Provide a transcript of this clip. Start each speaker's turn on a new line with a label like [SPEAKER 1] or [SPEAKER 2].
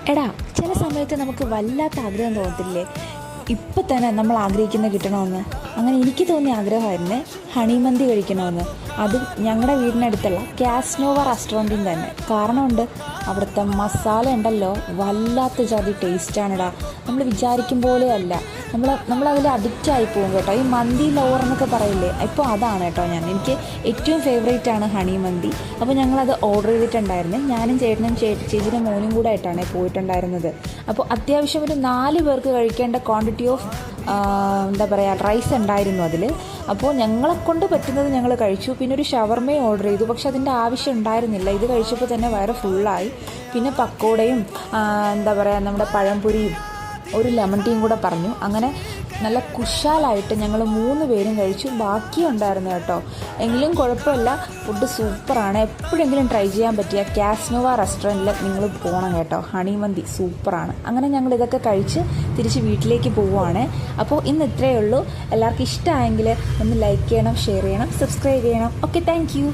[SPEAKER 1] എടാ, ചില സമയത്ത് നമുക്ക് വല്ലാത്ത ആഗ്രഹം തോന്നത്തില്ലേ, ഇപ്പം തന്നെ നമ്മൾ ആഗ്രഹിക്കുന്ന കിട്ടണമെന്ന്. അങ്ങനെ എനിക്ക് തോന്നിയ ആഗ്രഹമായിരുന്നു ഹണിമന്തി കഴിക്കണമെന്ന്. അതും ഞങ്ങളുടെ വീടിനടുത്തുള്ള കാസ്നോവ റെസ്റ്റോറൻറ്റിൽ തന്നെ. കാരണമുണ്ട്, അവിടുത്തെ മസാല ഉണ്ടല്ലോ വല്ലാത്ത ജാതി ടേസ്റ്റാണിടാ. നമ്മൾ വിചാരിക്കും പോലെയല്ല. നമ്മളതിൽ അഡിക്റ്റായി പോകും കേട്ടോ. ഈ മന്തി ലവർ എന്നൊക്കെ പറയില്ലേ, ഇപ്പോൾ അതാണ് കേട്ടോ എനിക്ക് ഏറ്റവും ഫേവറേറ്റാണ് ഹണി മന്തി. അപ്പോൾ ഞങ്ങളത് ഓർഡർ ചെയ്തിട്ടുണ്ടായിരുന്നു. ഞാനും ചേട്ടനും ചേച്ചിയുടെ മോനും കൂടെ ആയിട്ടാണ് പോയിട്ടുണ്ടായിരുന്നത്. അപ്പോൾ അത്യാവശ്യം ഒരു 4 പേർക്ക് കഴിക്കേണ്ട ക്വാണ്ടിറ്റി ഓഫ് എന്താ പറയുക റൈസ് ഉണ്ടായിരുന്നു അതിൽ. അപ്പോൾ ഞങ്ങളെക്കൊണ്ട് പറ്റുന്നത് ഞങ്ങൾ കഴിച്ചു. പിന്നെ ഒരു ഷവർമയും ഓർഡർ ചെയ്തു. പക്ഷെ അതിൻ്റെ ആവശ്യം ഉണ്ടായിരുന്നില്ല. ഇത് കഴിച്ചപ്പോൾ തന്നെ വയറ് ഫുള്ളായി. പിന്നെ പക്കോടയും എന്താ പറയുക നമ്മുടെ പഴംപൊരിയും ഒരു ലെമൺ ടീയും കൂടെ പറഞ്ഞു. അങ്ങനെ നല്ല കുശാലായിട്ട് ഞങ്ങൾ 3 പേരും കഴിച്ചു. ബാക്കി ഉണ്ടായിരുന്നു കേട്ടോ. എങ്കിലും കുഴപ്പമില്ല, ഫുഡ് സൂപ്പറാണ്. എപ്പോഴെങ്കിലും ട്രൈ ചെയ്യാൻ പറ്റിയ കാസ്നോവ റെസ്റ്റോറൻറ്റിൽ നിങ്ങൾ പോകണം കേട്ടോ. ഹണിമന്തി സൂപ്പറാണ്. അങ്ങനെ ഞങ്ങൾ ഇതൊക്കെ കഴിച്ച് തിരിച്ച് വീട്ടിലേക്ക് പോവുകയാണ്. അപ്പോൾ ഇന്ന് ഇത്രയേ ഉള്ളൂ. എല്ലാവർക്കും ഇഷ്ടമായെങ്കിൽ ഒന്ന് ലൈക്ക് ചെയ്യണം, ഷെയർ ചെയ്യണം, സബ്സ്ക്രൈബ് ചെയ്യണം. Okay, thank you.